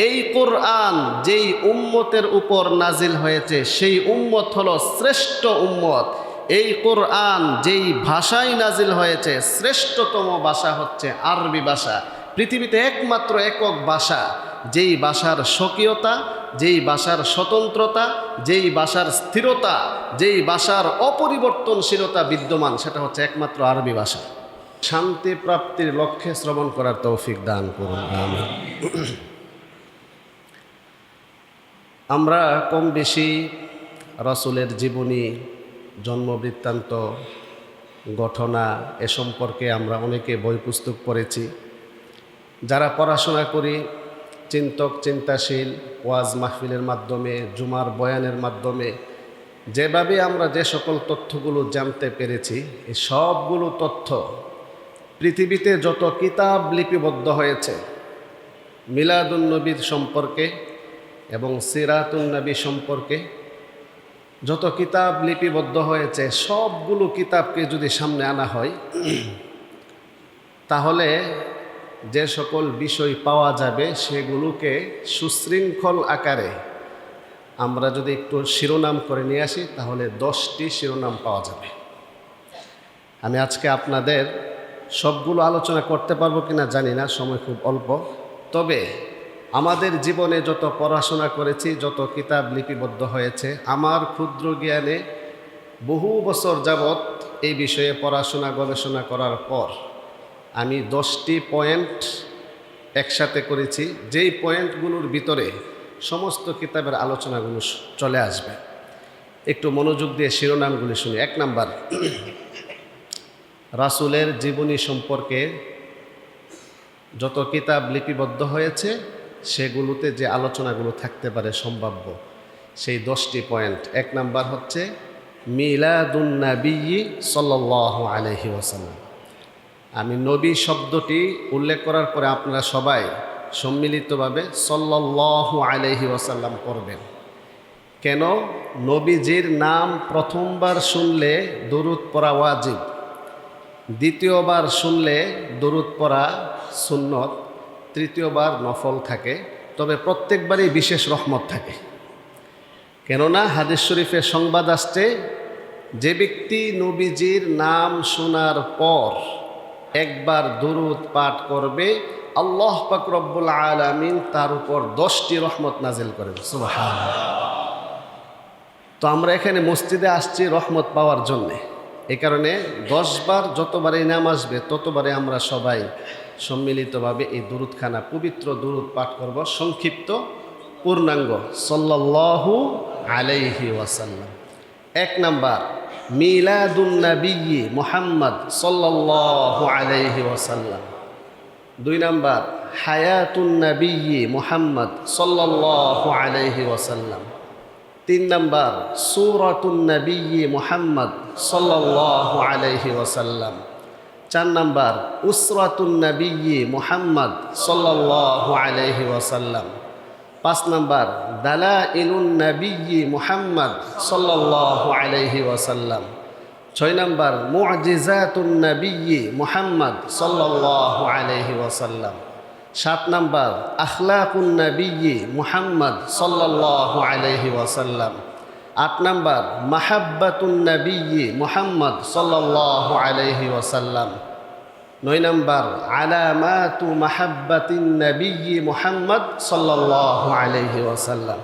এই কোরআন যেই উম্মতের উপর নাজিল হয়েছে সেই উম্মত হলো শ্রেষ্ঠ উম্মত। এই কোরআন যেই ভাষায় নাজিল হয়েছে শ্রেষ্ঠতম ভাষা হচ্ছে আরবি ভাষা। পৃথিবীতে একমাত্র একক ভাষা যেই ভাষার স্বকীয়তা, যেই ভাষার স্বতন্ত্রতা, যেই ভাষার স্থিরতা, যেই ভাষার অপরিবর্তনশীলতা বিদ্যমান, সেটা হচ্ছে একমাত্র আরবি ভাষা। শান্তি প্রাপ্তির লক্ষ্যে শ্রবণ করার তৌফিক দান করুন, আমিন। আমরা কম বেশি রাসূলের জীবনী, জন্মবৃত্তান্ত, ঘটনা এ সম্পর্কে আমরা অনেকে বই পুস্তক পড়েছি। যারা পড়াশোনা করি, চিন্তক চিন্তাশীল, ওয়াজ মাহফিলের মাধ্যমে, জুমার বয়ানের মাধ্যমে যেভাবে আমরা যে সকল তথ্যগুলো জানতে পেরেছি, এই সবগুলো তথ্য পৃথিবীতে যত কিতাব লিপিবদ্ধ হয়েছে মিলাদুন নবীর সম্পর্কে এবং সিরাতুন নবী সম্পর্কে যত কিতাব লিপিবদ্ধ হয়েছে, সবগুলো কিতাবকে যদি সামনে আনা হয় তাহলে যে সকল বিষয় পাওয়া যাবে সেগুলোকে সুশৃঙ্খল আকারে আমরা যদি একটু শিরোনাম করে নিয়ে আসি তাহলে 10টি শিরোনাম পাওয়া যাবে। আমি আজকে আপনাদের সবগুলো আলোচনা করতে পারবো কিনা জানি না, সময় খুব অল্প। তবে আমাদের জীবনে যত পড়াশোনা করেছি, যত কিতাব লিপিবদ্ধ হয়েছে, আমার ক্ষুদ্র জ্ঞানে বহু বছর যাবৎ এই বিষয়ে পড়াশোনা গবেষণা করার পর আমি 10টি পয়েন্ট একসাথে করেছি, যেই পয়েন্টগুলোর ভিতরে সমস্ত কিতাবের আলোচনাগুলো চলে আসবে। একটু মনোযোগ দিয়ে শিরোনামগুলি শুনি। 1 নাম্বার, রাসূলের জীবনী সম্পর্কে যত কিতাব লিপিবদ্ধ হয়েছে সেগুলোতে যে আলোচনাগুলো থাকতে পারে সম্ভাব্য, সেই 10টি পয়েন্ট। 1 নাম্বার হচ্ছে মিলাদুন নবী সাল্লাল্লাহু আলাইহি ওয়াসাল্লাম। আমি নবী শব্দটি উল্লেখ করার পরে আপনারা সবাই সম্মিলিতভাবে সাল্লাল্লাহু আলাইহি ওয়াসাল্লাম পড়বেন। কেন? নবীজির নাম প্রথমবার শুনলে দরুদ পড়া ওয়াজিব, দ্বিতীয়বার শুনলে দরুদ পড়া সুন্নত, তৃতীয়বার নফল থাকে। তবে প্রত্যেকবারই বিশেষ রহমত থাকে। কেননা হাদিস শরীফে সংবাদ আসছে, যে ব্যক্তি নবীজির নাম শোনার পর একবার দরুদ পাঠ করবে, আল্লাহ পাক রব্বুল আলামিন তার উপর 10টি রহমত নাজিল করেন। সুবহানাল্লাহ। তো আমরা এখানে মসজিদে আসছি রহমত পাওয়ার জন্যে। এই কারণে 10 বার যতবারই নাম আসবে ততবারে আমরা সবাই সম্মিলিতভাবে এই দুরুদখানা, পবিত্র দুরুদ পাঠ করব, সংক্ষিপ্ত পূর্ণাঙ্গ সাল্লাল্লাহু আলাইহি ওয়াসাল্লাম। 1 নাম্বার মিলাদুন নবী মুহাম্মদ সাল্লাল্লাহু আলাইহি ওয়াসাল্লাম। 2 নাম্বার হায়াতুন নবী মুহাম্মদ সাল্লাল্লাহু আলাইহি ওয়াসাল্লাম। 3 নাম্বার সূরাতুন নবী মুহাম্মদ সাল্লাল্লাহু আলাইহি ওয়াসাল্লাম। 4 নাম্বার উসরাতুন নবী মুহাম্মদ সাল্লাল্লাহু আলাইহি ওয়াসাল্লাম। 5 নাম্বার দালাইলুন নবী মুহাম্মদ সাল্লাল্লাহু আলাইহি ওয়াসাল্লাম। 6 নাম্বার মুআজিজাতুন নবী মুহাম্মদ সাল্লাল্লাহু আলাইহি ওয়াসাল্লাম। 7 নাম্বার আখলাকুন নবী মুহাম্মদ সাল্লাল্লাহু আলাইহি ওয়াসাল্লাম। 8 নাম্বার মাহাব্বাতুন নবী মুহাম্মদ সাল্লাল্লাহু আলাইহি ওয়াসাল্লাম। 9 নাম্বার আলামাতু মাহাব্বাতিন নবী মুহাম্মদ সাল্লাল্লাহু আলাইহি ওয়াসাল্লাম।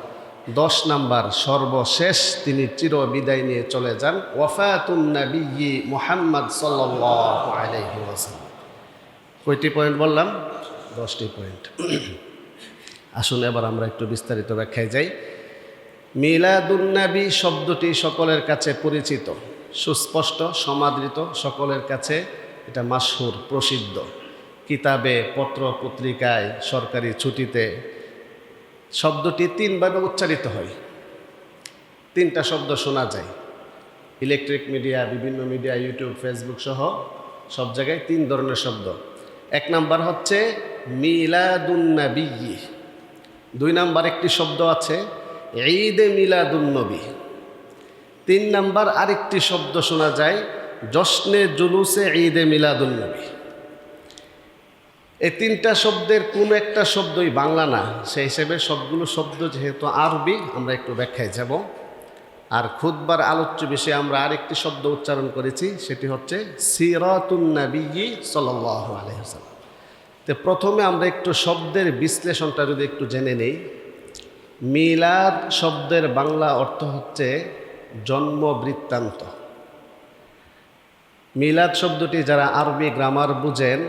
10 নাম্বার সর্বশেষ তিনি চির বিদায় নিয়ে চলে যান, ওয়াফাতুন নবী মুহাম্মদ সাল্লাল্লাহু আলাইহি ওয়াসাল্লাম। কয়টি পয়েন্ট বললাম? 10টি পয়েন্ট। আসুন এবার আমরা একটু বিস্তারিত ব্যাখ্যায় যাই। মিলাদুন নবী শব্দটি সকলের কাছে পরিচিত, সুস্পষ্ট, সমাদৃত, সকলের কাছে এটা মাশহুর, প্রসিদ্ধ। কিতাবে, পত্র পত্রিকায়, সরকারি ছুটিতে শব্দটি 3 ভাবে উচ্চারিত হয়। 3টা শব্দ শোনা যায় ইলেকট্রিক মিডিয়া, বিভিন্ন মিডিয়া, ইউটিউব, ফেসবুক সহ সব জায়গায় 3 ধরনের শব্দ। 1 নাম্বার হচ্ছে মিলাদুন নবী। 2 নাম্বার একটি শব্দ আছে ঈদে মিলাদুন নবী। 3 নাম্বার আরেকটি শব্দ শোনা যায় জশ্নে জুলুসে ঈদে মিলাদুন নবী। এই তিনটা শব্দের কোনো একটা শব্দই বাংলা না, সেই হিসেবে সবগুলো শব্দ যেহেতু আরবি, আমরা একটু ব্যাখ্যায় যাব। আর খুতবার আলোচ্য বিষয়ে আমরা আরেকটি শব্দ উচ্চারণ করেছি, সেটি হচ্ছে সিরাতুন নবী সাল্লাল্লাহু আলাইহি ওয়াসাল্লাম। তো প্রথমে আমরা একটু শব্দের বিশ্লেষণটা যদি একটু জেনে নেই। মিলাদ শব্দের বাংলা অর্থ হচ্ছে জন্ম বৃত্তান্ত। মিলাদ শব্দটি যারা আরবি গ্রামার বুঝেন,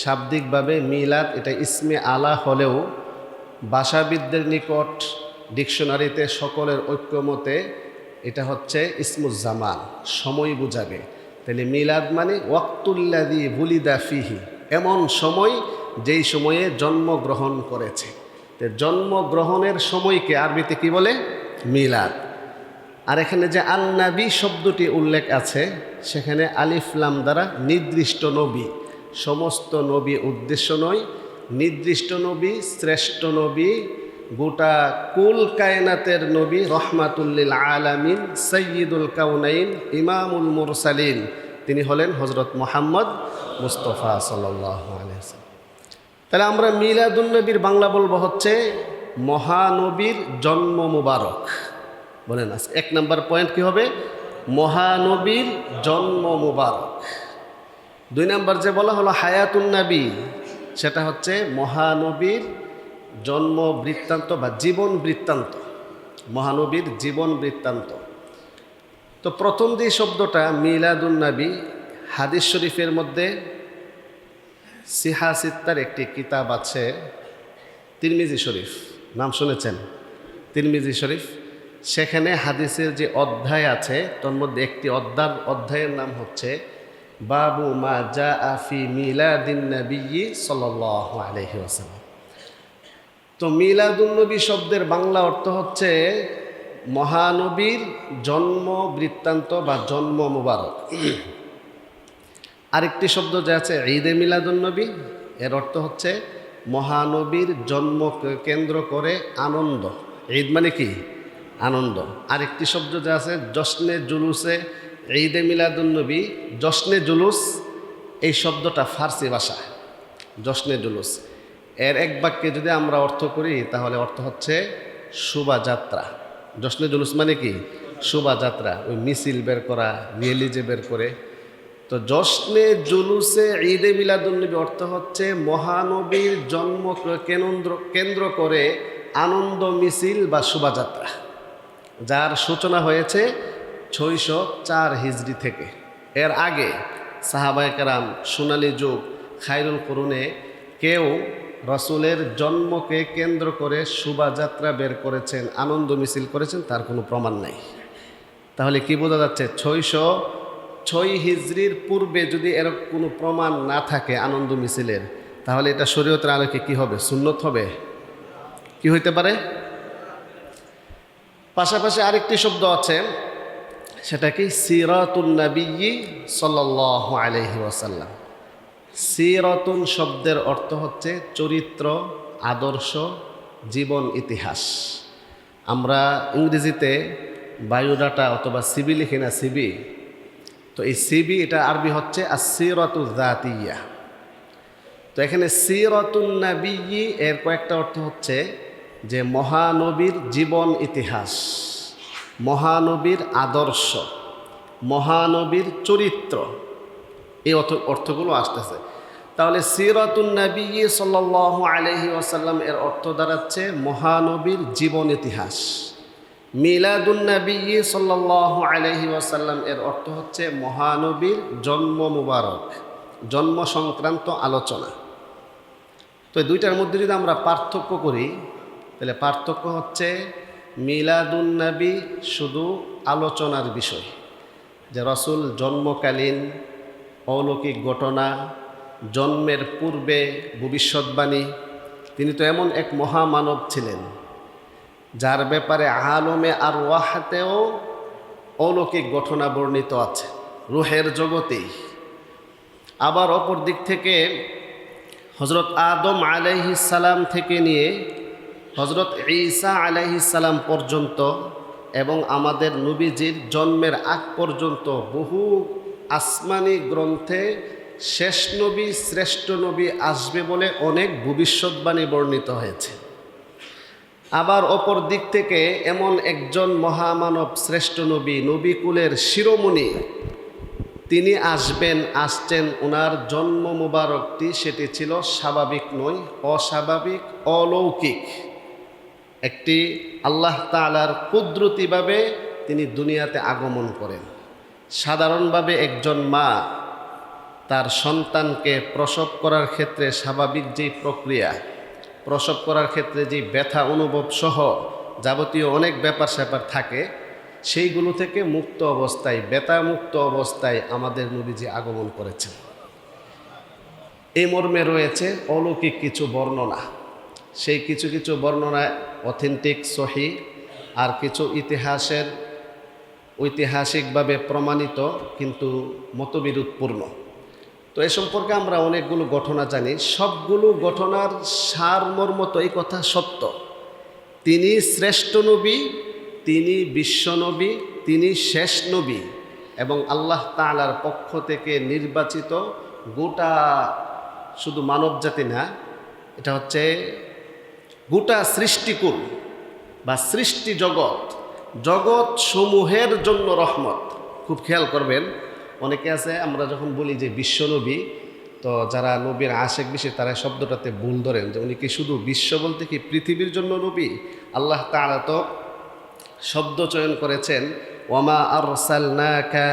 শাব্দিকভাবে মিলাদ এটা ইসমে আলা হলেও ভাষাবিদদের নিকট ডিকশনারিতে সকলের ঐক্যমতে এটা হচ্ছে ইসমুজ্জামান, সময় বুঝাবে। তাহলে মিলাদ মানে ওয়াক্তুল্লাযী বুলিদা ফিহি, এমন সময় যেই সময়ে জন্মগ্রহণ করেছে। তো জন্মগ্রহণের সময়কে আরবিতে কি বলে? মিলাদ। আর এখানে যে আন-নবী শব্দটি উল্লেখ আছে, সেখানে আলিফ লাম দ্বারা নির্দিষ্ট নবী, সমস্ত নবী উদ্দেশ্য নয়, নির্দিষ্ট নবী, শ্রেষ্ঠ নবী, গোটা কুল কায়নাতের নবী, রহমাতুল্লিল আলামিন, সৈয়দুল কাউনাইন, ইমামুল মুরসালিন, তিনি হলেন হযরত মুহাম্মদ মুস্তাফা সাল্লাল্লাহু আলাইহি ওয়াসাল্লাম। তাহলে আমরা মিলাদুন নবীর বাংলা বলবো হচ্ছে মহানবীর জন্ম মুবারক। বলেন এক নাম্বার পয়েন্ট কি হবে? মহানবীর জন্ম মুবারক। 2 নাম্বার যে বলা হলো হায়াতুন নবী, সেটা হচ্ছে মহানবীর জন্ম বৃত্তান্ত বা জীবন বৃত্তান্ত, মহানবীর জীবন বৃত্তান্ত। তো প্রথম যে শব্দটা মিলাদুন নবী, হাদিস শরীফের মধ্যে সিহা সিত্তার একটি কিতাব আছে, তিরমিজি শরীফ, নাম শুনেছেন? তিরমিজি শরীফ। সেখানে হাদিসের যে অধ্যায় আছে, তার মধ্যে একটি অধ্যায়ের নাম হচ্ছে বাবু মা জাআ ফি মিলাদিন নবী সাল্লাল্লাহু আলাইহি ওয়াসাল্লাম। তো মিলাদুন নবী শব্দের বাংলা অর্থ হচ্ছে মহানবীর জন্ম বৃত্তান্ত বা জন্ম মুবারক। আরেকটি শব্দ যে আছে ঈদে মিলাদুন নবী, এর অর্থ হচ্ছে মহানবীর জন্ম কেন্দ্র করে আনন্দ। ঈদ মানে কি? আনন্দ। আরেকটি শব্দ যে আছে জশ্নে জুলুসে ঈদে মিলাদুন নবী, জশ্নে জুলুস, এই শব্দটা ফার্সি ভাষা, জশ্নে জুলুস। এর এক বাক্যে যদি আমরা অর্থ করি তাহলে অর্থ হচ্ছে শোভাযাত্রা। জশ্নে জুলুস মানে কি? শোভাযাত্রা, ওই মিছিল বের করা, রিয়েলি যে বের করে। তো জশ্নে জুলুসে ঈদে মিলাদুন নবী অর্থ হচ্ছে মহানবীর জন্ম কেন্দ্র করে আনন্দ মিছিল বা শোভাযাত্রা, যার সূচনা হয়েছে 604 হিজরি থেকে। এর আগে সাহাবায়ে কেরাম, সোনালী যুগ, খায়রুল কুরুনে কেউ রসুলের জন্মকে কেন্দ্র করে শোভাযাত্রা বের করেছেন, আনন্দ মিছিল করেছেন, তার কোনো প্রমাণ নাই। তাহলে কি বোঝা যাচ্ছে? 606 হিজরির পূর্বে যদি এরকম কোনো প্রমাণ না থাকে আনন্দ মিছিলের, তাহলে এটা শরীয়তের আলোকে কি হবে? সুন্নত হবে? কি হইতে পারে? পাশাপাশি আরেকটি শব্দ আছে, সেটা কি? সিরাতুন নবী সাল্লাল্লাহু আলাইহি ওয়াসাল্লাম। সিরাতুন শব্দের অর্থ হচ্ছে চরিত্র, আদর্শ, জীবন, ইতিহাস। আমরা ইংরেজিতে বায়োডাটা অথবা সিবি লিখি না, সিবি। তো এই সিবি এটা আরবি হচ্ছে আসিরাতু যাতিয়া। তো এখানে সিরাতুন নবী এর কয়েকটা অর্থ হচ্ছে যে মহানবীর জীবন ইতিহাস, মহানবীর আদর্শ, মহানবীর চরিত্র, এই অর্থগুলো আসতেছে। তাহলে সিরাতুন নবী সাল্লাল্লাহু আলাইহি ওয়াসাল্লাম এর অর্থ দাঁড়াচ্ছে মহানবীর জীবন ইতিহাস। মিলাদুন নবী সাল্লাল্লাহু আলাইহি ওয়াসাল্লাম এর অর্থ হচ্ছে মহানবীর জন্ম মুবারক, জন্ম সংক্রান্ত আলোচনা। তো এই দুইটার মধ্যে যদি আমরা পার্থক্য করি, তাহলে পার্থক্য হচ্ছে মিলাদুন নবী শুধু আলোচনার বিষয়, যে রসুল জন্মকালীন অলৌকিক ঘটনা, জন্মের পূর্বে ভবিষ্যৎবাণী। তিনি তো এমন এক মহামানব ছিলেন যার ব্যাপারে আলমে আর ওয়াহাতেও অলৌকিক ঘটনা বর্ণিত আছে, রুহের জগতেই। আবার অপর দিক থেকে হজরত আদম আলাইহিস সালাম থেকে নিয়ে হজরত ঈসা আলাইহিস সালাম পর্যন্ত এবং আমাদের নবীজির জন্মের আগ পর্যন্ত বহু আসমানি গ্রন্থে শেষ নবী শ্রেষ্ঠ নবী আসবে বলে অনেক ভবিষ্যৎবাণী বর্ণিত হয়েছে। আবার অপর দিক থেকে এমন একজন মহামানব শ্রেষ্ঠ নবী, নবীকুলের শিরোমণি, তিনি আসছেন। ওনার জন্ম মুবারকটি সেটি ছিল স্বাভাবিক নয়, অস্বাভাবিক, অলৌকিক। একটি আল্লাহ তাআলার কুদরতিভাবে তিনি দুনিয়াতে আগমন করেন। সাধারণভাবে একজন মা তার সন্তানকে প্রসব করার ক্ষেত্রে স্বাভাবিক যেই প্রক্রিয়া, প্রসব করার ক্ষেত্রে যে ব্যথা অনুভব সহ যাবতীয় অনেক ব্যাপার স্যাপার থাকে, সেইগুলো থেকে মুক্ত অবস্থায়, ব্যথা মুক্ত অবস্থায় আমাদের নবীজি আগমন করেছেন। এই মর্মে রয়েছে অলৌকিক কিছু বর্ণনা। সেই কিছু কিছু বর্ণনা অথেন্টিক, সহি, আর কিছু ঐতিহাসিকভাবে প্রমাণিত কিন্তু মতবিরোধপূর্ণ। তো এ সম্পর্কে আমরা অনেকগুলো ঘটনা জানি। সবগুলো ঘটনার সারমর্ম তো এই কথা সত্য, তিনি শ্রেষ্ঠ নবী, তিনি বিশ্বনবী, তিনি শেষ নবী এবং আল্লাহ তাআলার পক্ষ থেকে নির্বাচিত গোটা, শুধু মানবজাতি না, এটা হচ্ছে গোটা সৃষ্টিকুল বা সৃষ্টি জগৎ সমূহের জন্য রহমত। খুব খেয়াল করবেন, অনেকে আছে আমরা যখন বলি যে বিশ্বনবী, তো যারা নবীর আশেক বেশি তারা শব্দটাতে ভুল ধরেন যে উনি কি শুধু বিশ্ব বলতে কি পৃথিবীর জন্য নবী? আল্লাহ তাআলা তো শব্দ চয়ন করেছেন, ওয়ামা আরসালনাকা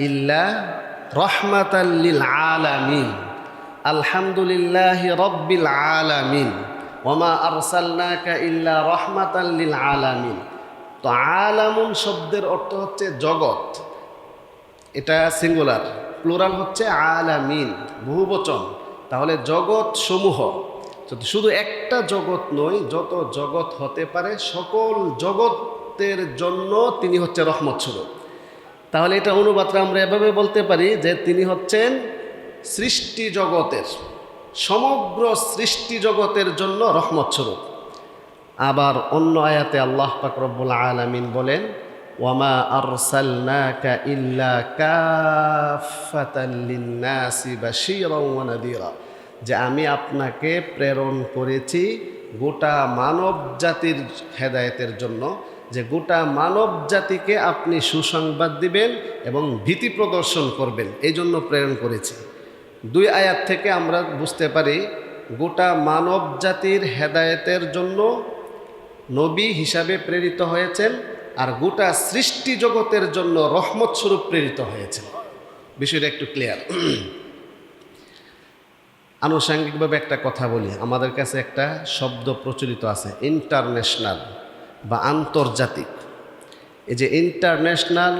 ইল্লা রাহমাতাল লিল আলামিন, আলহামদুলিল্লাহি রাব্বিল আলামিন, ওয়ামা আরসালনাকা ইল্লা রাহমাতাল লিল আলামিন। তো আলামুন শব্দের অর্থ হচ্ছে জগৎ, এটা সিঙ্গুলার, প্লুরাল হচ্ছে আলামিন, বহুবচন। তাহলে জগৎ সমূহ, শুধু একটা জগৎ নয়, যত জগৎ হতে পারে সকল জগতের জন্য তিনি হচ্ছে রহমত স্বরূপ। তাহলে এটা অনুবাদটা আমরা এভাবে বলতে পারি যে তিনি হচ্ছেন সৃষ্টি জগতের, সমগ্র সৃষ্টি জগতের জন্য রহমত স্বরূপ। আবার অন্য আয়াতে আল্লাহ পাক রব্বুল আলামিন বলেন, ওয়ামা আরসালনাকা ইল্লা কাফাতাল লিন্নাসি বাশীরাও ওয়া নাযীরা, যে আমি আপনাকে প্রেরণ করেছি গোটা মানব জাতির হেদায়েতের জন্য, যে গোটা মানব জাতিকে আপনি সুসংবাদ দিবেন এবং ভীতি প্রদর্শন করবেন, এই জন্য প্রেরণ করেছি। দুই আয়াত থেকে আমরা বুঝতে পারি গোটা মানব জাতির হেদায়েতের জন্য নবী হিসাবে প্রেরিত হয়েছেন, আর গোটা সৃষ্টি জগতের জন্য রহমত স্বরূপ প্রেরিত হয়েছেন। বিষয়টা একটু ক্লিয়ার। আনুষঙ্গিকভাবে একটা কথা বলি, আমাদের কাছে একটা শব্দ প্রচলিত আছে ইন্টারন্যাশনাল বা আন্তর্জাতিক। এই যে ইন্টারন্যাশনাল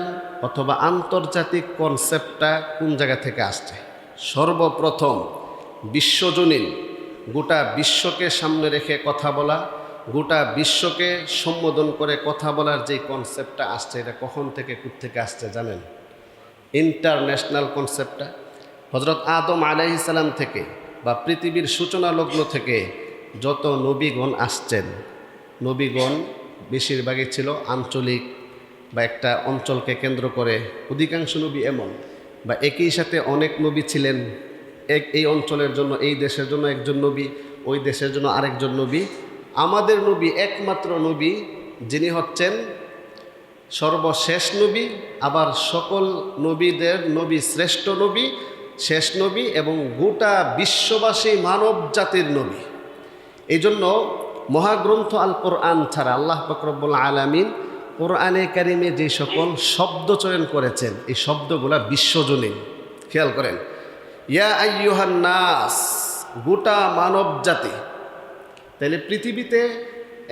অথবা আন্তর্জাতিক কনসেপ্টটা কোন জায়গা থেকে আসছে? সর্বপ্রথম বিশ্বজনীন, গোটা বিশ্বকে সামনে রেখে কথা বলা, গোটা বিশ্বকে সম্বোধন করে কথা বলার যে কনসেপ্টটা আসছে, এটা কখন থেকে কোত্থেকে আসছে জানেন? ইন্টারন্যাশনাল কনসেপ্টটা হযরত আদম আলাইহিস সালাম থেকে বা পৃথিবীর সূচনা লগ্ন থেকে যত নবীগণ আসছেন, নবীগণ বেশিরভাগই ছিল আঞ্চলিক বা একটা অঞ্চলকে কেন্দ্র করে। অধিকাংশ নবী এমন, বা একই সাথে অনেক নবী ছিলেন, এই অঞ্চলের জন্য, এই দেশের জন্য একজন নবী, ওই দেশের জন্য আরেকজন নবী। আমাদের নবী একমাত্র নবী যিনি হচ্ছেন সর্বশেষ নবী, আবার সকল নবীদের নবী, শ্রেষ্ঠ নবী, শেষ নবী এবং গোটা বিশ্ববাসী মানব জাতির নবী। এই জন্য মহাগ্রন্থ আল কোরআন ছাড়া আল্লাহ পাক রব্বুল আলামিন কোরআনে কারিমে যে সকল শব্দ চয়ন করেছেন, এই শব্দগুলা বিশ্বজনীন। খেয়াল করেন, ইয়া আইয়ুহান নাস, গোটা মানব জাতি। তাহলে পৃথিবীতে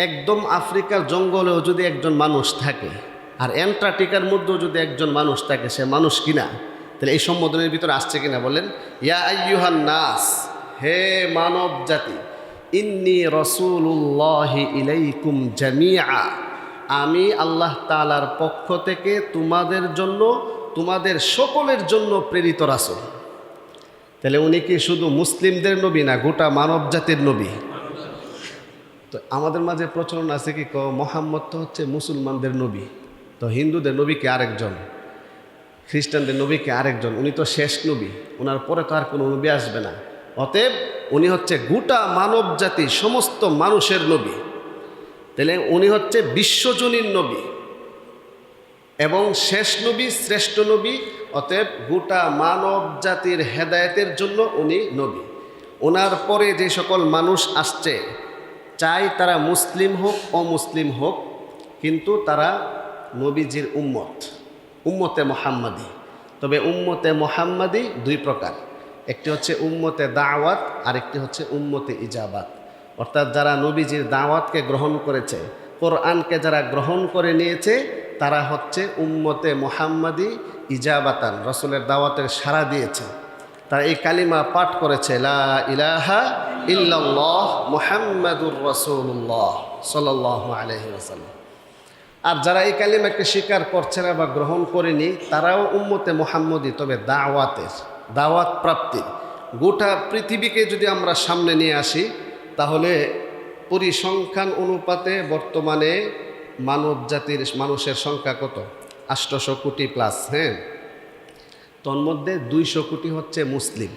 একদম আফ্রিকার জঙ্গলেও যদি একজন মানুষ থাকে, আর অ্যান্টার্কটিকার মধ্যেও যদি একজন মানুষ থাকে, সে মানুষ কিনা? তাহলে এই সম্বোধনের ভিতরে আসছে কিনা বলেন? ইয়া আইয়ুহান নাস, হে মানব জাতি, ইন্নী রাসূলুল্লাহি ইলাইকুম জামিআ, আমি আল্লাহ তাআলার পক্ষ থেকে তোমাদের জন্য, তোমাদের সকলের জন্য প্রেরিত রাসূল। তাহলে উনি কি শুধু মুসলিমদের নবী না, গোটা মানব জাতির নবী? তো আমাদের মাঝে প্রচলন আছে কি, মোহাম্মদ তো হচ্ছে মুসলমানদের নবী, তো হিন্দুদের নবী কি আরেকজন? খ্রিস্টানদের নবীকে আরেকজন, উনি তো শেষ নবী, ওনার পরে তো আর কোনো নবী আসবে না। অতএব উনি হচ্ছে গোটা মানব জাতি, সমস্ত মানুষের নবী। তাহলে উনি হচ্ছে বিশ্বজনীন নবী এবং শেষ নবী, শ্রেষ্ঠ নবী। অতএব গোটা মানব জাতির হেদায়েতের জন্য উনি নবী। ওনার পরে যে সকল মানুষ আসছে, চাই তারা মুসলিম হোক অমুসলিম হোক, কিন্তু তারা নবীজির উম্মত, উম্মতে মোহাম্মদী। তবে উম্মতে মোহাম্মদী দুই প্রকার, একটি হচ্ছে উম্মতে দাওয়াত, আরেকটি হচ্ছে উম্মতে ইজাবাত। অর্থাৎ যারা নবীজির দাওয়াতকে গ্রহণ করেছে, কোরআনকে যারা গ্রহণ করে নিয়েছে, তারা হচ্ছে উম্মতে মোহাম্মদী ইজাবাতান, রসুলের দাওয়াতের সাড়া দিয়েছে। তারা এই কালিমা পাঠ করেছে, লা ইলাহা ইল্লাল্লাহ মুহাম্মাদুর রাসূলুল্লাহ সাল্লাল্লাহু আলাইহি ওয়াসাল্লাম। আর যারা এই কালিমাকে স্বীকার করছে না বা গ্রহণ করেনি, তারাও উম্মতে মোহাম্মদী, তবে দাওয়াত প্রাপ্তি। গোটা পৃথিবীকে যদি আমরা সামনে নিয়ে আসি, তাহলে পরিসংখ্যান অনুপাতে বর্তমানে মানব জাতির মানুষের সংখ্যা কত? 800 কোটি প্লাস। হ্যাঁ, তন্মধ্যে 200 কোটি হচ্ছে মুসলিম।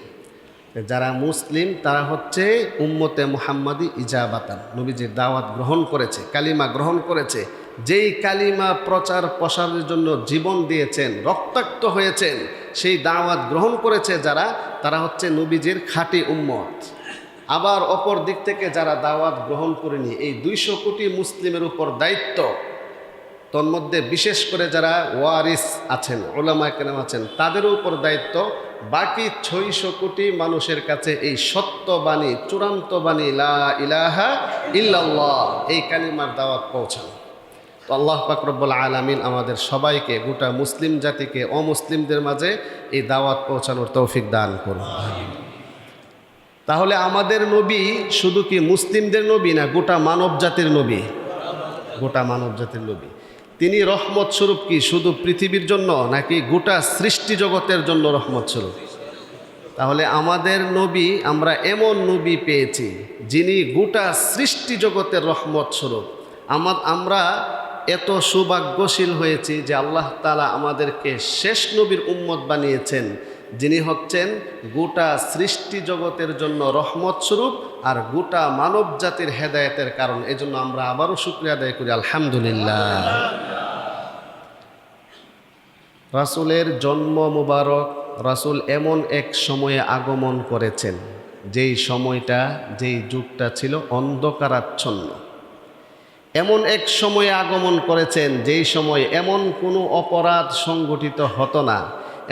যারা মুসলিম তারা হচ্ছে উম্মতে মুহাম্মাদি ইজাবাতান, নবীজির দাওয়াত গ্রহণ করেছে, কালিমা গ্রহণ করেছে। যেই কালিমা প্রচার প্রসারের জন্য জীবন দিয়েছেন, রক্তাক্ত হয়েছেন, সেই দাওয়াত গ্রহণ করেছে যারা, তারা হচ্ছে নবীজির খাঁটি উম্মত। আবার অপর দিক থেকে যারা দাওয়াত গ্রহণ করেনি, এই 200 কোটি মুসলিমের উপর দায়িত্ব। তন্মধ্যে বিশেষ করে যারা ওয়ারিস আছেন, উলামায়ে কেরাম আছেন, তাদের উপর দায়িত্ব বাকি 600 কোটি মানুষের কাছে এই সত্য বাণী, চূড়ান্ত বাণী লা ইলাহা ইল্লাল্লাহ, এই কালিমার দাওয়াত পৌঁছানো। তো আল্লাহ পাক রব্বুল আলামিন আমাদের সবাইকে, গোটা মুসলিম জাতিকে অমুসলিমদের মাঝে এই দাওয়াত পৌঁছানোর তৌফিক দান করুন। তাহলে আমাদের নবী শুধু কি মুসলিমদের নবী না গোটা মানব জাতির নবী? গোটা মানব জাতির নবী। তিনি রহমত স্বরূপ কি শুধু পৃথিবীর জন্য, নাকি গোটা সৃষ্টি জগতের জন্য রহমত স্বরূপ? তাহলে আমাদের নবী, আমরা এমন নবী পেয়েছি যিনি গোটা সৃষ্টি জগতের রহমত স্বরূপ। আমরা এত সৌভাগ্যশীল হয়েছি যে আল্লাহ তাআলা আমাদেরকে শেষ নবীর উম্মত বানিয়েছেন, যিনি হচ্ছেন গোটা সৃষ্টি জগতের জন্য রহমত স্বরূপ আর গোটা মানব জাতির হেদায়েতের কারণ। এজন্য আমরা আবারও শুকরিয়া আদায় করি, আলহামদুলিল্লাহ। রাসূলের জন্ম মুবারক, রাসূল এমন এক সময়ে আগমন করেছেন যেই সময়টা, যেই যুগটা ছিল অন্ধকারাচ্ছন্ন। এমন এক সময়ে আগমন করেছেন যেই সময় এমন কোনো অপরাধ সংগঠিত হতো না,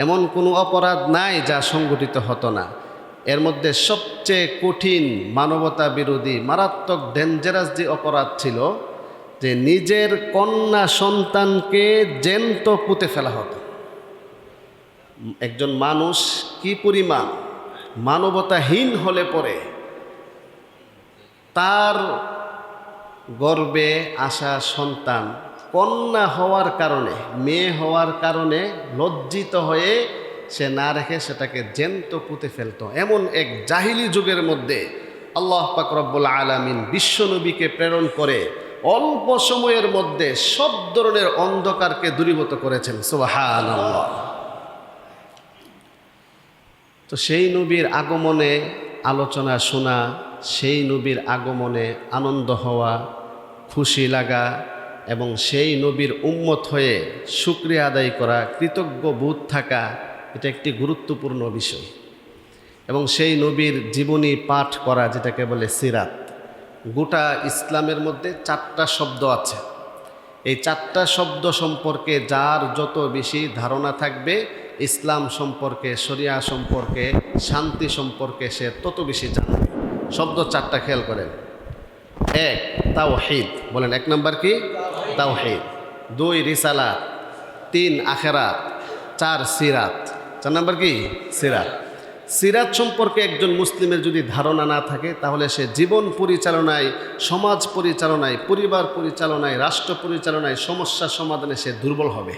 এমন কোনো অপরাধ নাই যা সংগঠিত হতো না। এর মধ্যে সবচেয়ে কঠিন, মানবতা বিরোধী, মারাত্মক ডেঞ্জারাস যে অপরাধ ছিল, যে নিজের কন্যা সন্তানকে জ্যান্ত পুঁতে ফেলা হতো। একজন মানুষ কি পরিমাণ মানবতাহীন হলে পরে তার গর্ভে আসা সন্তান কন্যা হওয়ার কারণে, মেয়ে হওয়ার কারণে লজ্জিত হয়ে সে না রেখে সেটাকে জ্যান্ত পুঁতে ফেলত। এমন এক জাহিলি যুগের মধ্যে আল্লাহ পাক রব্বুল আলামিন বিশ্বনবীকে প্রেরণ করে অল্প সময়ের মধ্যে সব ধরনের অন্ধকারকে দূরীভূত করেছেন। সুবহানাল্লাহ। তো সেই নবীর আগমনে আলোচনা শোনা, সেই নবীর আগমনে আনন্দ হওয়া, খুশি লাগা এবং সেই নবীর উম্মত হয়ে শুকরিয়া আদায় করা, কৃতজ্ঞ বোধ থাকা, এটা একটি গুরুত্বপূর্ণ বিষয়। এবং সেই নবীর জীবনী পাঠ করা, যেটাকে বলে সিরাত। গোটা ইসলামের মধ্যে 4টা শব্দ আছে। এই 4টা শব্দ সম্পর্কে যার যত বেশি ধারণা থাকবে, ইসলাম সম্পর্কে, শরিয়া সম্পর্কে, শান্তি সম্পর্কে সে তত বেশি জানবে। শব্দ 4টা খেয়াল করেন। 1 তাওহীদ, বলেন 1 নম্বর কি? তাওহীদ। 2 রিসালাত, 3 আখিরাত, 4 সিরাত। 4 নম্বর কি? সিরাত। সিরাত সম্পর্কে একজন মুসলিমের যদি ধারণা না থাকে, তাহলে সে জীবন পরিচালনায়, সমাজ পরিচালনায়, পরিবার পরিচালনায়, রাষ্ট্র পরিচালনায়, সমস্যা সমাধানে সে দুর্বল হবে।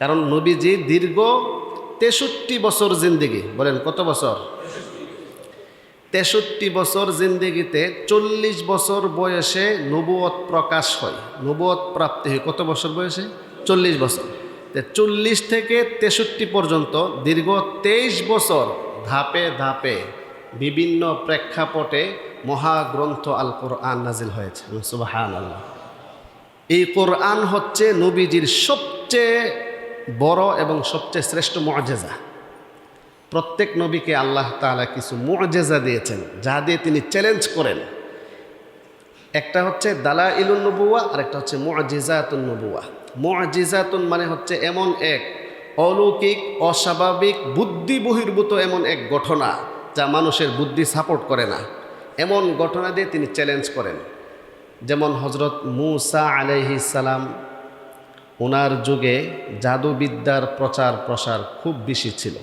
কারণ নবীজি দীর্ঘ 63 বছর জিন্দেগি, বলেন কত বছর? 63 বছর জিন্দেগিতে 40 বছর বয়সে নবুয়ত প্রকাশ হয়, নবুয়ত প্রাপ্তি হয়। কত বছর বয়সে? 40 বছর। 40 থেকে 63 পর্যন্ত দীর্ঘ 23 বছর ধাপে ধাপে বিভিন্ন প্রেক্ষাপটে মহাগ্রন্থ আল কোরআন নাজিল হয়েছে। সুবহানাল্লাহ। এই কোরআন হচ্ছে নবীজির সবচেয়ে বড় এবং সবচেয়ে শ্রেষ্ঠ মুআজিজা। প্রত্যেক নবীকে আল্লাহ তাআলা কিছু মুআজিজা দিয়েছেন, যা দিয়ে তিনি চ্যালেঞ্জ করেন। একটা হচ্ছে দালাইলুন নবুওয়া আর একটা হচ্ছে মুআজিজাতুন নবুওয়া। মুআজিজাতুন মানে হচ্ছে এমন এক অলৌকিক, অস্বাভাবিক, বুদ্ধি বহির্ভূত এমন এক ঘটনা যা মানুষের বুদ্ধি সাপোর্ট করে না, এমন ঘটনা দিয়ে তিনি চ্যালেঞ্জ করেন। যেমন হজরত মূসা আলাইহিস সালাম, ওনার যুগে জাদুবিদ্যার প্রচার প্রসার খুব বেশি ছিল।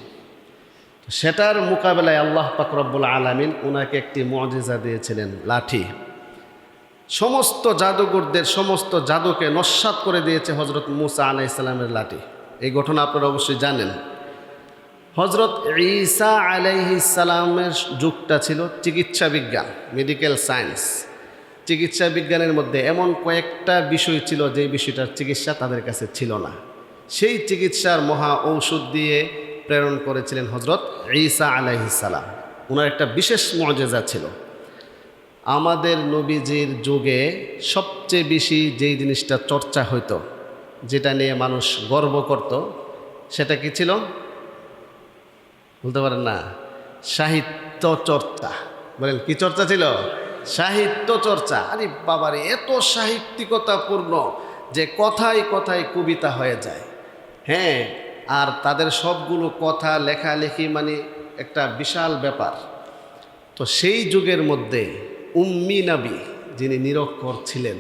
সেটার মোকাবেলায় আল্লাহ পাক রব্বুল আলামিন ওনাকে একটি মুআজিজা দিয়েছিলেন, লাঠি। সমস্ত জাদুঘরদের সমস্ত জাদুকে নস্যাৎ করে দিয়েছে হজরত মূসা আলাইহিস সালামের লাঠি। এই ঘটনা আপনারা অবশ্যই জানেন। হজরত ঈসা আলাইহিস সালামের যুগটা ছিল চিকিৎসা বিজ্ঞান, মেডিকেল সায়েন্স। চিকিৎসা বিজ্ঞানের মধ্যে এমন কয়েকটা বিষয় ছিল যে বিষয়টার চিকিৎসা তাদের কাছে ছিল না। সেই চিকিৎসার মহা ঔষধ দিয়ে প্রেরণ করেছিলেন হজরত ঈসা আলাইহিস সালাম। ওনার একটা বিশেষ মুআজিজা ছিল। আমাদের নবীজির যুগে সবচেয়ে বেশি যেই জিনিসটা চর্চা হইতো, যেটা নিয়ে মানুষ গর্ব করত, সেটা কি ছিল বলতে পারেন না? সাহিত্য চর্চা। বলেন কি চর্চা ছিল? সাহিত্য চর্চা। আরে বাবারে, এত সাহিত্যিকতাপূর্ণ যে কথায় কথায় কবিতা হয়ে যায়। হ্যাঁ, আর তাদের সবগুলো কথা লেখালেখি মানে একটা বিশাল ব্যাপার। তো সেই যুগের মধ্যে উম্মি নবী, যিনি নিরক্ষর ছিলেন,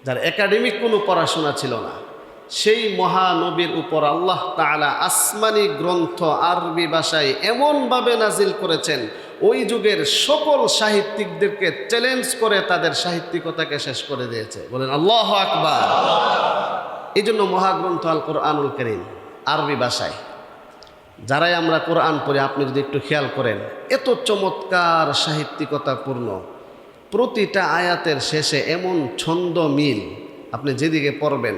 যার একাডেমিক কোনো পড়াশোনা ছিল না, সেই মহানবীর উপর আল্লাহ তাআলা আসমানি গ্রন্থ আরবি ভাষায় এমনভাবে নাজিল করেছেন, ওই যুগের সকল সাহিত্যিকদেরকে চ্যালেঞ্জ করে তাদের সাহিত্যিকতাকে শেষ করে দিয়েছে। বলেন আল্লাহু আকবার। এই জন্য মহাগ্রন্থ আল কোরআনুল কারীম আরবি ভাষায়। যারাই আমরা কোরআন পড়ি, আপনি যদি একটু খেয়াল করেন, এত চমৎকার সাহিত্যিকতাপূর্ণ, প্রতিটা আয়াতের শেষে এমন ছন্দ মিল। আপনি যেদিকে পড়বেন,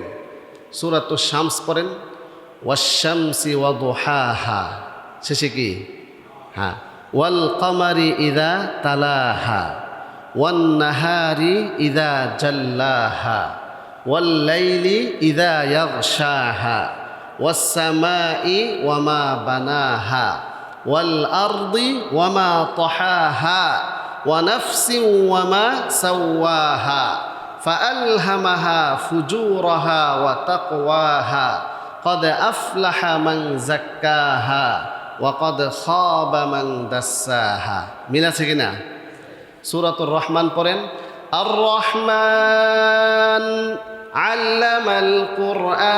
সূরাতুশ শামস পড়েন, ওয়াশ-শামসি ওয়া দুহাহা, শেষে কি? হ্যাঁ, ওয়াল কমারি ইযা তালাহা, ওয়ান নাহারি ইযা জাল্লাহা, ওয়াল লাইলি ইযা ইয়াগশাহা, ওয়াস সামাই ওয়া মা বানাহা, ওয়াল আরদি ওয়া মা তাহাহা, ওয়া নাফসিন ওয়া মা সাওয়াহা, ফাআলহামাহা ফুজুরাহা ওয়া তাকওয়াহা, قد أفلح من زكاها وقد خاب من دساها। মিল আছে কিনা? সূরাতুর রহমান পড়েন, আর রহমান আল্লামাল কুরআন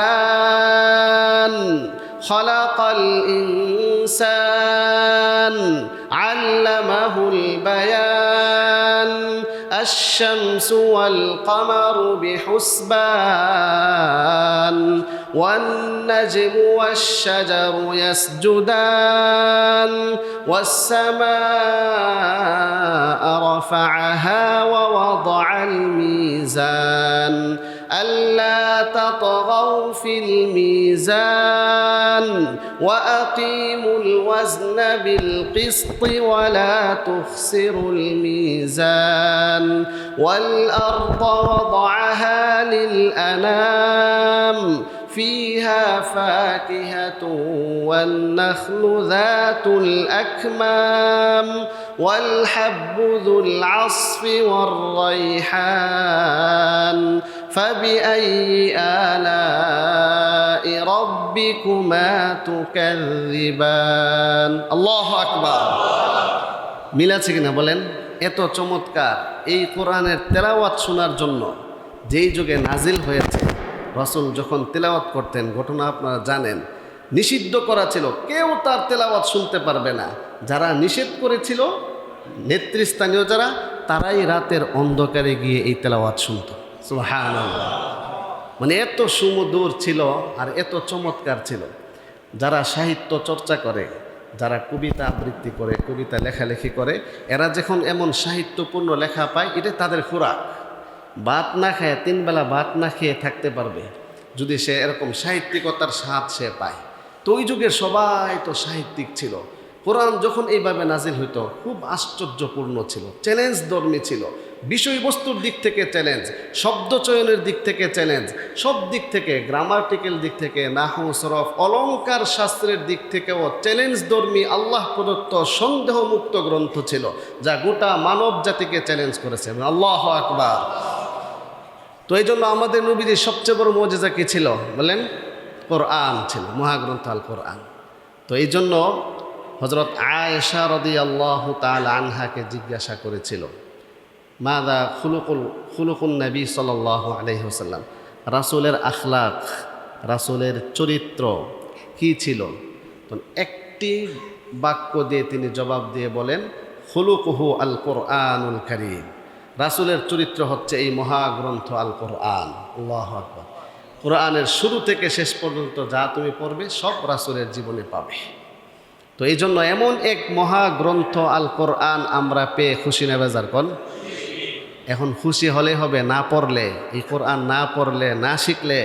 খলাকাল ইনসান আল্লামাহুল বায়ান الشمس والقمر بحسبان والنجم والشجر يسجدان والسماء رفعها ووضع الميزان ألا تطغوا في الميزان وأقيموا الوزن بالقسط ولا تخسروا الميزان والأرض وضعها للأنام فيها فاكهة والنخل ذات الأكمام والحب ذو العصف والريحان فبأي آلاء ربكما تكذبان الله أكبر। মিল আছে কিনা বলেন? এত চমৎকার এই কোরআনের তেলাওয়াত শোনার জন্য যেই যুগে নাজিল হয়েছে, রাসূল যখন তেলাওয়াত করতেন, ঘটনা আপনারা জানেন, নিষিদ্ধ করা ছিল, কেউ তার তেলাওয়াত শুনতে পারবে না। যারা নিষেধ করেছিল, নেতৃস্থানীয় যারা, তারাই রাতের অন্ধকারে গিয়ে এই তেলাওয়াত শুনত। সুবহানাল্লাহ। মানে এত সুমধুর ছিল আর এত চমৎকার ছিল। যারা সাহিত্য চর্চা করে, যারা কবিতা আবৃত্তি করে, কবিতা লেখালেখি করে, এরা যখন এমন সাহিত্যপূর্ণ লেখা পায়, এটা তাদের খোরাক। ভাত না খায়, 3 বেলা ভাত না খেয়ে থাকতে পারবে। যদি সে এরকম সাহিত্যিকতার স্বাদ সে পায়। তো ওই যুগের সবাই তো সাহিত্যিক ছিল। কোরআন যখন এইভাবে নাজিল হইতো খুব আশ্চর্যপূর্ণ ছিল, চ্যালেঞ্জ ধর্মী ছিল, বিষয়বস্তুর দিক থেকে চ্যালেঞ্জ, শব্দ চয়নের দিক থেকে চ্যালেঞ্জ, সব দিক থেকে, গ্রামাটিক্যাল দিক থেকে, নাহু সরফ অলঙ্কার শাস্ত্রের দিক থেকেও চ্যালেঞ্জ ধর্মী আল্লাহ প্রদত্ত সন্দেহমুক্ত গ্রন্থ ছিল, যা গোটা মানব জাতিকে চ্যালেঞ্জ করেছে। আল্লাহু আকবার। তো এই জন্য আমাদের নবীজির সবচেয়ে বড় মুজিজা কি ছিল বলেন? কোরআন ছিল, মহাগ্রন্থ আল কোরআন। তো এই জন্য হযরত আয়েশা রাদিয়াল্লাহু তাআলা আনহাকে জিজ্ঞাসা করেছিল, মাদা খুলুকুন নবী সাল্লাল্লাহু আলাইহি ওয়াসাল্লাম, রাসূলের আখলাক, রাসূলের চরিত্র কি ছিল? তো একটি বাক্য দিয়ে তিনি জবাব দিয়ে বলেন, খুলুকুহু আল কোরআনুল কারীম, রাসূলের চরিত্র হচ্ছে এই মহাগ্রন্থ আল কোরআন। আল্লাহু আকবার। কোরআনের শুরু থেকে শেষ পর্যন্ত যা তুমি পড়বে সব রাসূলের জীবনে পাবে। তো এই জন্য এমন এক মহাগ্রন্থ আল কোরআন আমরা পেয়ে খুশি না বেজার কোন? এখন খুশি হলে হবে, না পড়লে, এই কোরআন না পড়লে, না শিখলে।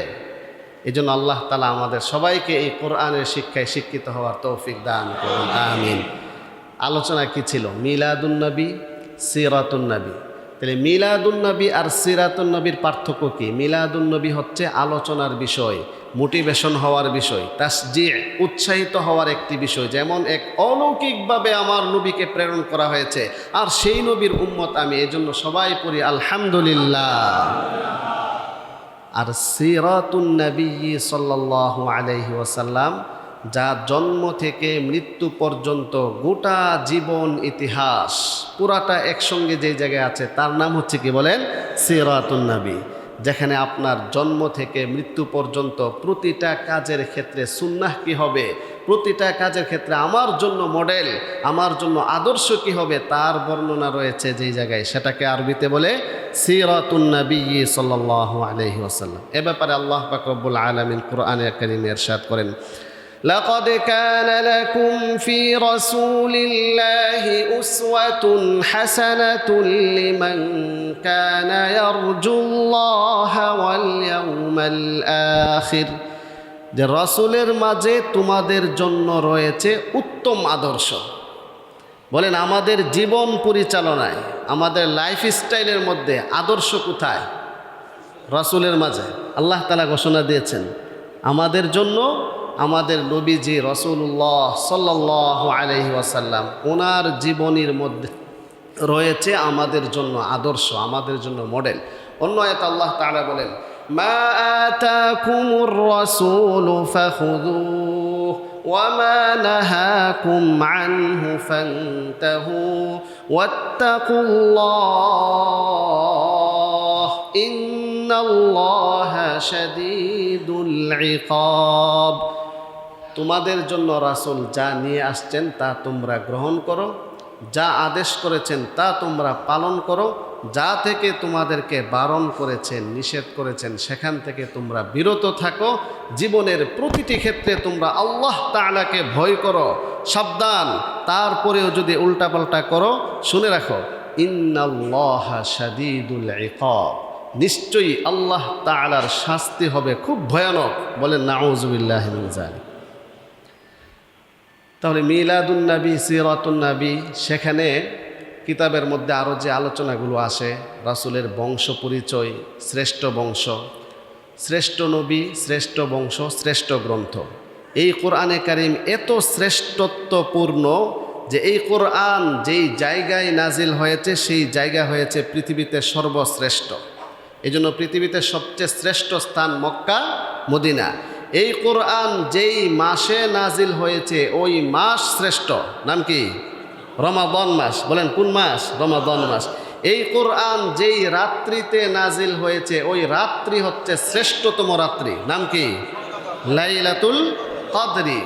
এই জন্য আল্লাহ তাআলা আমাদের সবাইকে এই কোরআনের শিক্ষায় শিক্ষিত হওয়ার তৌফিক দান করুন, আমিন। আলোচনা কি ছিল? মিলাদুন নবী, সিরাতুন নবী। তাহলে মিলাদুন নবী আর সিরাতুন নবীর পার্থক্য কি? মিলাদুন নবী হচ্ছে আলোচনার বিষয়, মোটিভেশন হওয়ার বিষয়, তাসজি', উৎসাহিত হওয়ার একটি বিষয়, যেমন এক অলৌকিকভাবে আমার নবীকে প্রেরণ করা হয়েছে আর সেই নবীর উম্মত আমি, এজন্য সবাই পড়ি আলহামদুলিল্লাহ। আর সিরাতুন নবী সাল্লাল্লাহু আলাইহি ওয়াসাল্লাম, যা জন্ম থেকে মৃত্যু পর্যন্ত গোটা জীবন ইতিহাস পুরাটা একসঙ্গে যে জায়গায় আছে তার নাম হচ্ছে কি বলেন? সিরাতুন নবী। যেখানে আপনার জন্ম থেকে মৃত্যু পর্যন্ত প্রতিটা কাজের ক্ষেত্রে সুন্নাহ কি হবে, প্রতিটা কাজের ক্ষেত্রে আমার জন্য মডেল, আমার জন্য আদর্শ কি হবে তার বর্ণনা রয়েছে যেই জায়গায়, সেটাকে আরবিতে বলে সিরাতুন নবী সাল্লাল্লাহু আলাইহি ওয়াসাল্লাম। এ ব্যাপারে আল্লাহ পাক রব্বুল আলামিন কোরআনে কারীমে ইরশাদ করেন, لقد كان لكم في رسول الله أسوة حسنة لمن كان يرجو الله واليوم الآخر। যে রাসূলের মাঝে তোমাদের জন্য রয়েছে উত্তম আদর্শ। বলেন আমাদের জীবন পরিচালনায়, আমাদের লাইফস্টাইলের মধ্যে আদর্শ কোথায়? রাসূলের মাঝে। আল্লাহ তাআলা ঘোষণা দিয়েছেন আমাদের জন্য, আমাদের নবীজি রাসূলুল্লাহ সাল্লাল্লাহু আলাইহি ওয়াসাল্লাম, ওনার জীবনীর মধ্যে রয়েছে আমাদের জন্য আদর্শ, আমাদের জন্য মডেল। অন্য আয়াতে আল্লাহ তাআলা বলেন, মা আতাকুমুর রাসূলু ফাখুযুহু ওয়া মা নাহাকুম আনহু ফান্তাহু ওয়াত্তাকুল্লাহ ইন্নাল্লাহা শাদীদুল ইকাব। তোমাদের জন্য রাসূল যা নিয়ে আসছেন তা তোমরা গ্রহণ করো, যা আদেশ করেছেন তা তোমরা পালন করো, যা থেকে তোমাদেরকে বারণ করেছেন, নিষেধ করেছেন সেখান থেকে তোমরা বিরত থাকো। জীবনের প্রতিটি ক্ষেত্রে তোমরা আল্লাহ তাআলাকে ভয় করো, সাবধান। তারপরেও যদি উল্টাপাল্টা করো, শুনে রাখো ইন্নাল্লাহা শাদীদুল ইকাব, নিশ্চয়ই আল্লাহ তাআলার শাস্তি হবে খুব ভয়ানক। বলেন নাউযুবিল্লাহি মিন যালিক। তাহলে মিলাদুন নবী, সিরাতুন নবী, সেখানে কিতাবের মধ্যে আরও যে আলোচনাগুলো আসে, রাসূলের বংশ পরিচয়, শ্রেষ্ঠ বংশ, শ্রেষ্ঠ নবী, শ্রেষ্ঠ বংশ, শ্রেষ্ঠ গ্রন্থ। এই কোরআনে কারীম এত শ্রেষ্ঠত্বপূর্ণ যে এই কোরআন যেই জায়গায় নাজিল হয়েছে সেই জায়গা হয়েছে পৃথিবীতে সর্বশ্রেষ্ঠ। এই জন্য পৃথিবীতে সবচেয়ে শ্রেষ্ঠ স্থান মক্কা, মদিনা। এই কোরআন যেই মাসে নাজিল হয়েছে ওই মাস শ্রেষ্ঠ। নাম কি? রমাদান মাস। বলেন কোন মাস? রমাদান মাস। এই কোরআন যেই রাত্রিতে নাজিল হয়েছে ওই রাত্রি হচ্ছে শ্রেষ্ঠতম রাত্রি। নাম কি? লাইলাতুল কদরি।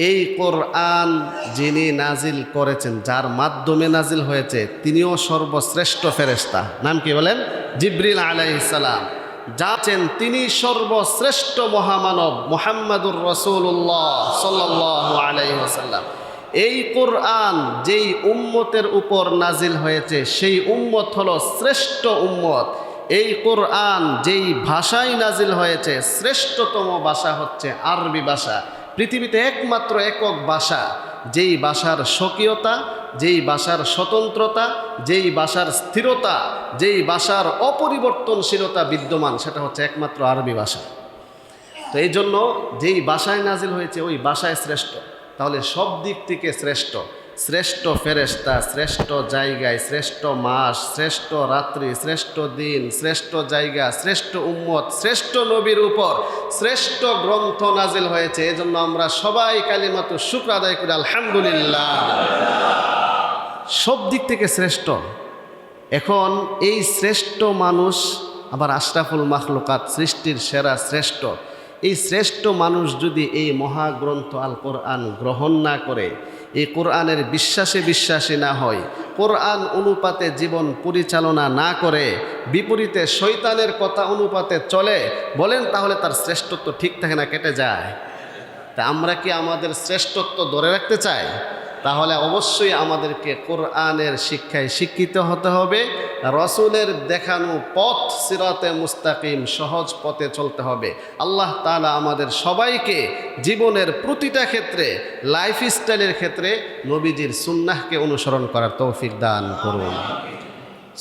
এই কোরআন যিনি নাজিল করেছেন, যার মাধ্যমে নাজিল হয়েছে, তিনিও সর্বশ্রেষ্ঠ ফেরেশতা। নাম কি বলেন? জিবরিল আলাইহিস সালাম। যাচ্ছেন তিনি সর্বশ্রেষ্ঠ মহামানব মুহাম্মাদুর রাসূলুল্লাহ সাল্লাল্লাহু আলাইহি ওয়াসাল্লাম। এই কোরআন যেই উম্মতের উপর নাজিল হয়েছে সেই উম্মত হলো শ্রেষ্ঠ উম্মত। এই কোরআন যেই ভাষায় নাজিল হয়েছে শ্রেষ্ঠতম ভাষা হচ্ছে আরবি ভাষা। পৃথিবীতে একমাত্র একক ভাষা যেই ভাষার স্বকীয়তা, যেই ভাষার স্বতন্ত্রতা, যেই ভাষার স্থিরতা, যেই ভাষার অপরিবর্তনশীলতা বিদ্যমান, সেটা হচ্ছে একমাত্র আরবি ভাষা। তো এই জন্য যেই ভাষায় নাজিল হয়েছে ওই ভাষায় শ্রেষ্ঠ। তাহলে সব দিক থেকে শ্রেষ্ঠ, শ্রেষ্ঠ ফেরেশতা, শ্রেষ্ঠ জায়গায়, শ্রেষ্ঠ মাস, শ্রেষ্ঠ রাত্রি, শ্রেষ্ঠ দিন, শ্রেষ্ঠ জায়গা, শ্রেষ্ঠ উম্মত, শ্রেষ্ঠ নবীর উপর শ্রেষ্ঠ গ্রন্থ নাজিল হয়েছে। এজন্য আমরা সবাই কালিমাতু শুকর আদায় করি, আলহামদুলিল্লাহ। সব দিক থেকে শ্রেষ্ঠ। এখন এই শ্রেষ্ঠ মানুষ আবার আশরাফুল মাখলুকাত, সৃষ্টির সেরা শ্রেষ্ঠ, এই শ্রেষ্ঠ মানুষ যদি এই মহাগ্রন্থ আল কোরআন গ্রহণ না করে, এই কোরআনের বিশ্বাসী না হয়, কোরআন অনুপাতে জীবন পরিচালনা না করে, বিপরীতে শয়তানের কথা অনুপাতে চলে, বলেন তাহলে তার শ্রেষ্ঠত্ব ঠিক থাকে না কেটে যায়? তা আমরা কি আমাদের শ্রেষ্ঠত্ব ধরে রাখতে চাই? তাহলে অবশ্যই আমাদেরকে কোরআনের শিক্ষায় শিক্ষিত হতে হবে, রসুলের দেখানো পথ সিরাতে মুস্তাকিম সহজ পথে চলতে হবে। আল্লাহ তাআলা আমাদের সবাইকে জীবনের প্রতিটা ক্ষেত্রে, লাইফ স্টাইলের ক্ষেত্রে নবীজির সুন্নাহকে অনুসরণ করার তৌফিক দান করুন।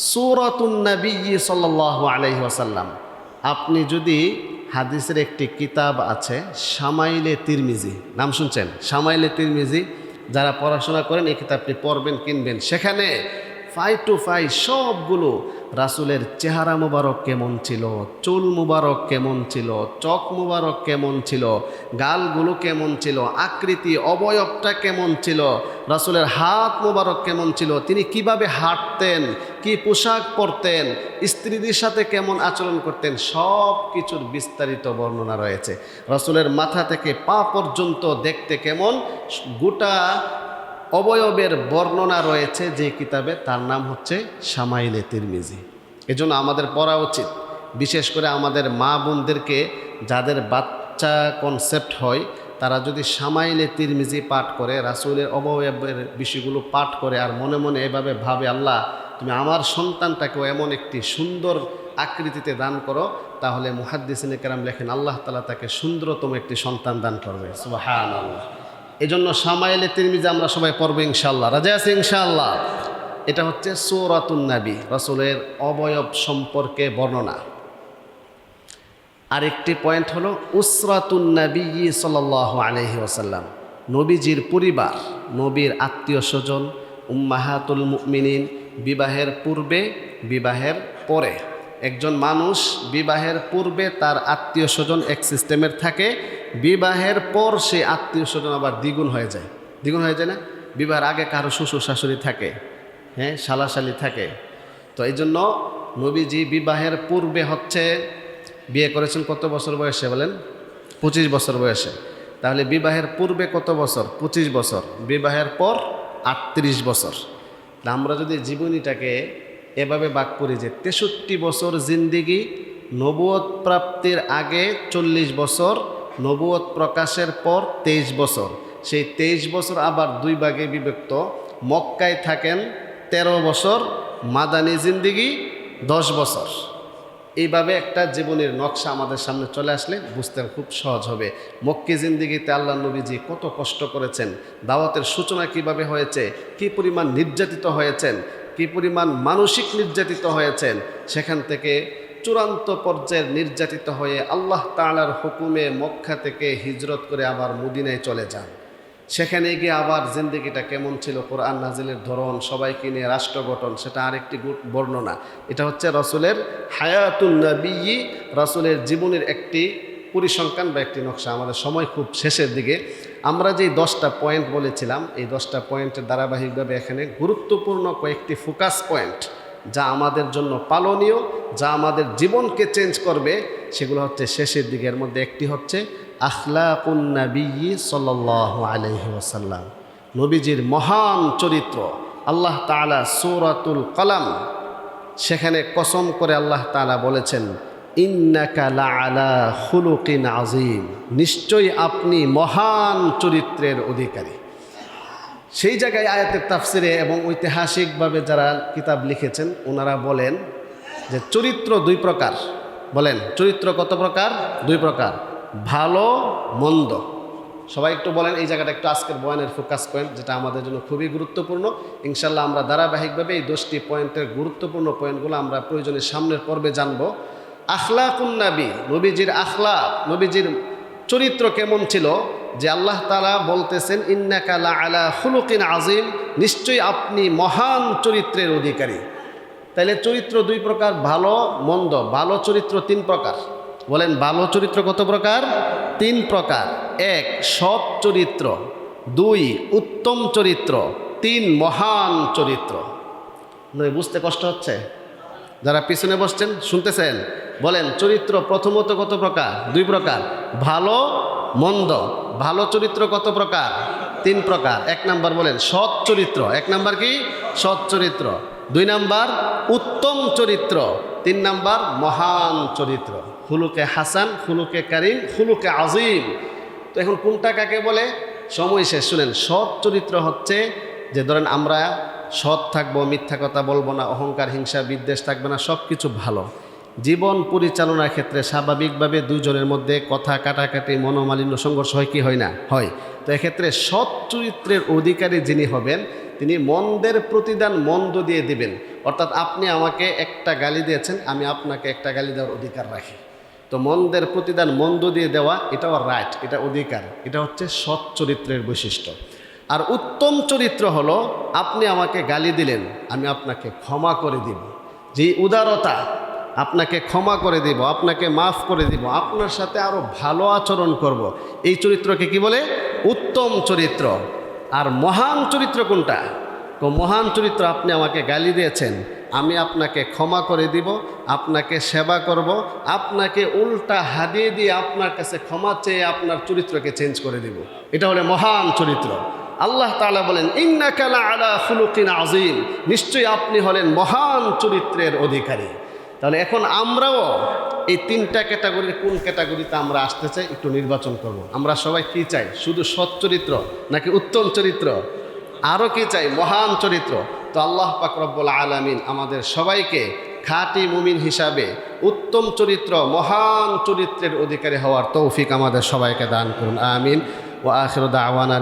সূরাতুন নবী সাল্লাল্লাহু আলাইহি ওয়াসাল্লাম, আপনি যদি হাদিসের একটি কিতাব আছে শামাইলে তিরমিজি, নাম শুনছেন? শামাইলে তিরমিজি, যারা পড়াশোনা করেন এই কিতাবটি পড়বেন, কিনবেন। সেখানে 5 to 5 সবগুলো রাসূলের চেহারা মুবারক কেমন ছিল, চুল মুবারক কেমন ছিল, চোখ মুবারক কেমন ছিল, গালগুলো কেমন ছিল, আকৃতি অবয়বটা কেমন ছিল, রাসূলের হাত মুবারক কেমন ছিল, তিনি কিভাবে হাঁটতেন, কি পোশাক পরতেন, স্ত্রীদের সাথে কেমন আচরণ করতেন, সব কিছুর বিস্তারিত বর্ণনা রয়েছে। রাসূলের মাথা থেকে পা পর্যন্ত দেখতে কেমন, গোটা অবয়বের বর্ণনা রয়েছে যে কিতাবে, তার নাম হচ্ছে শামাইলে তিরমিজি। এজন্য আমাদের পড়া উচিত। বিশেষ করে আমাদের মা বোনদেরকে, যাদের বাচ্চা কনসেপ্ট হয়, তারা যদি শামাইলে তিরমিজি পাঠ করে, রাসূলের অবয়বের বিষয়গুলো পাঠ করে, আর মনে মনে এভাবে ভাবে, আল্লাহ তুমি আমার সন্তানটাকেও এমন একটি সুন্দর আকৃতিতে দান করো, তাহলে মুহাদ্দিসিনে কেরাম লেখেন আল্লাহ তাআলা তাকে সুন্দরতম একটি সন্তান দান করবে। সুবহানাল্লাহ। এজন্য শামাইলে তিরমিজি আমরা সবাই পড়ব ইনশাআল্লাহ। রাজি আছি ইনশাআল্লাহ? এটা হচ্ছে সূরাতুন নবী, রাসূলের অবয়ব সম্পর্কে বর্ণনা। আরেকটি পয়েন্ট হলো উসরাতুন নবী সাল্লাল্লাহু আলাইহি ওয়াসাল্লাম, নবীজির পরিবার, নবীর আত্মীয় স্বজন, উম্মাহাতুল মুমিনিন, বিবাহের পূর্বে, বিবাহের পরে। একজন মানুষ বিবাহের পূর্বে তার আত্মীয় স্বজন এক সিস্টেমের থাকে, বিবাহের পর সে আত্মীয় স্বজন আবার দ্বিগুণ হয়ে যায়। দ্বিগুণ হয়ে যায় না? বিবাহের আগে কারো শ্বশুর শাশুড়ি থাকে, হ্যাঁ, শালাশালি থাকে। তো এই জন্য নবীজি বিবাহের পূর্বে হচ্ছে বিয়ে করেছেন কত বছর বয়সে বলেন? 25 বছর বয়সে। তাহলে বিবাহের পূর্বে কত বছর? 25 বছর। বিবাহের পর 38 বছর। আমরা যদি জীবনীটাকে এভাবে ভাগ করি যে 63 বছর জিন্দিগি, নবুয়ত প্রাপ্তির আগে 40 বছর, নবুয়ত প্রকাশের পর 23 বছর, সেই 23 বছর আবার 2 ভাগে বিভক্ত। মক্কায় থাকেন 13 বছর, মাদানী জিন্দিগি 10 বছর। এইভাবে একটা জীবনের নকশা আমাদের সামনে চলে আসলে বুঝতে খুব সহজ হবে। মক্কি জিন্দিগিতে আল্লাহ নবীজি কত কষ্ট করেছেন, দাওয়াতের সূচনা কিভাবে হয়েছে, কি পরিমাণ নির্যাতিত হয়েছেন, কি পরিমাণ মানসিক নির্যাতিত হয়েছেন, সেখান থেকে চূড়ান্ত পর্যায়ের নির্যাতিত হয়ে আল্লাহ তাআলার হুকুমে মক্কা থেকে হিজরত করে আবার মদিনায় চলে যান। সেখানে গিয়ে আবার জিন্দেগিটা কেমন ছিল, কোরআন নাজিলের ধরন, সবাইকে নিয়ে রাষ্ট্র গঠন, সেটা আরেকটি বর্ণনা। এটা হচ্ছে রাসূলের হায়াতুন নবী, রাসূলের জীবনের একটি পরিসংখ্যান বা একটি নকশা। আমাদের সময় খুব শেষের দিকে। আমরা যেই 10টা পয়েন্ট বলেছিলাম, এই 10টা পয়েন্টের ধারাবাহিকভাবে এখানে গুরুত্বপূর্ণ কয়েকটি ফোকাস পয়েন্ট, যা আমাদের জন্য পালনীয়, যা আমাদের জীবনকে চেঞ্জ করবে, সেগুলো হচ্ছে শেষের দিকে। এর মধ্যে একটি হচ্ছে আখলাকুন নবী সাল্লাল্লাহু আলাইহি ওয়াসাল্লাম, নবীজির মহান চরিত্র। আল্লাহ তাআলা সূরাতুল কলম, সেখানে কসম করে আল্লাহ তাআলা বলেছেন ইন্নাকা লাআলা খুলুকিন আযীম, নিশ্চয়ই আপনি মহান চরিত্রের অধিকারী। সেই জায়গায় আয়াতের তাফসিরে এবং ঐতিহাসিকভাবে যারা কিতাব লিখেছেন ওনারা বলেন যে চরিত্র দুই প্রকার। বলেন চরিত্র কত প্রকার? দুই প্রকার, ভালো মন্দ। সবাই একটু বলেন এই জায়গাটা একটু আজকের বয়ানের ফোকাস পয়েন্ট, যেটা আমাদের জন্য খুবই গুরুত্বপূর্ণ। ইনশাল্লাহ আমরা ধারাবাহিকভাবে এই 10টি পয়েন্টের গুরুত্বপূর্ণ পয়েন্টগুলো আমরা প্রয়োজনে সামনের পর্বে জানবো। আখলাকুন নবী, নবীজির আখলাক, নবীজির চরিত্র কেমন ছিল, যে আল্লাহ তাআলা বলতেছেন ইন্নাকা লা আলা খুলুকিন আযীম, নিশ্চয়ই আপনি মহান চরিত্রের অধিকারী। তাইলে চরিত্র দুই প্রকার, ভালো মন্দ। ভালো চরিত্র তিন প্রকার। বলেন ভালো চরিত্র কত প্রকার? তিন প্রকার। এক, সৎ চরিত্র। দুই, উত্তম চরিত্র। তিন, মহান চরিত্র। বুঝতে কষ্ট হচ্ছে? যারা পিছনে বসছেন শুনতেছেন, বলেন চরিত্র প্রথমত কত প্রকার? দুই প্রকার, ভালো মন্দ। ভালো চরিত্র কত প্রকার? তিন প্রকার। এক নাম্বার বলেন সৎ চরিত্র। এক নাম্বার কি? সৎ চরিত্র। দুই নাম্বার উত্তম চরিত্র। তিন নাম্বার মহান চরিত্র। খুলুকে হাসান, খুলুকে কারিম, খুলুকে আজিম। তো এখন কোনটা কাকে বলে? সময় শেষ। শুনেন, সৎ চরিত্র হচ্ছে যে ধরেন আমরা সৎ থাকবো, মিথ্যা কথা বলবো না, অহংকার হিংসা বিদ্বেষ থাকবে না, সব কিছু ভালো। জীবন পরিচালনার ক্ষেত্রে স্বাভাবিকভাবে দুইজনের মধ্যে কথা কাটাকাটি, মনোমালিন্য, সংঘর্ষ হয় কি হয় না? হয়। তো এক্ষেত্রে সৎ চরিত্রের অধিকারী যিনি হবেন, তিনি মন্দের প্রতিদান মন্দ দিয়ে দিবেন। অর্থাৎ আপনি আমাকে একটা গালি দিয়েছেন, আমি আপনাকে একটা গালি দেওয়ার অধিকার রাখি। তো মন্দের প্রতিদান মন্দ দিয়ে দেওয়া, এটাও রাইট, এটা অধিকার। এটা হচ্ছে সৎ চরিত্রের বৈশিষ্ট্য। আর উত্তম চরিত্র হলো আপনি আমাকে গালি দিলেন, আমি আপনাকে ক্ষমা করে দিব। যে উদারতা, আপনাকে ক্ষমা করে দিব, আপনাকে মাফ করে দিব, আপনার সাথে আরো ভালো আচরণ করব, এই চরিত্রকে কি বলে? উত্তম চরিত্র। আর মহান চরিত্র কোনটা? মহান চরিত্র, আপনি আমাকে গালি দিয়েছেন, আমি আপনাকে ক্ষমা করে দিব, আপনাকে সেবা করব, আপনাকে উল্টা হাদিয়ে দিয়ে আপনার কাছে ক্ষমা চেয়ে আপনার চরিত্রকে চেঞ্জ করে দিব। এটা হলো মহান চরিত্র। আল্লাহ তাআলা বলেন ইন্নাকা লা আলা খুলুকিন আযীম, নিশ্চয়ই আপনি হলেন মহান চরিত্রের অধিকারী। তাহলে এখন আমরাও এই তিনটা ক্যাটাগরির কোন ক্যাটাগরিতে আমরা আসতে চাই একটু নির্বাচন করব। আমরা সবাই কি চাই? শুধু সৎ চরিত্র নাকি উত্তম চরিত্র? আরও কি চাই? মহান চরিত্র। তো আল্লাহ পাক রব্বুল আলামিন আমাদের সবাইকে খাঁটি মুমিন হিসাবে উত্তম চরিত্র, মহান চরিত্রের অধিকারী হওয়ার তৌফিক আমাদের সবাইকে দান করুন। আমিন। ওয়া আখিরু দাওয়ানা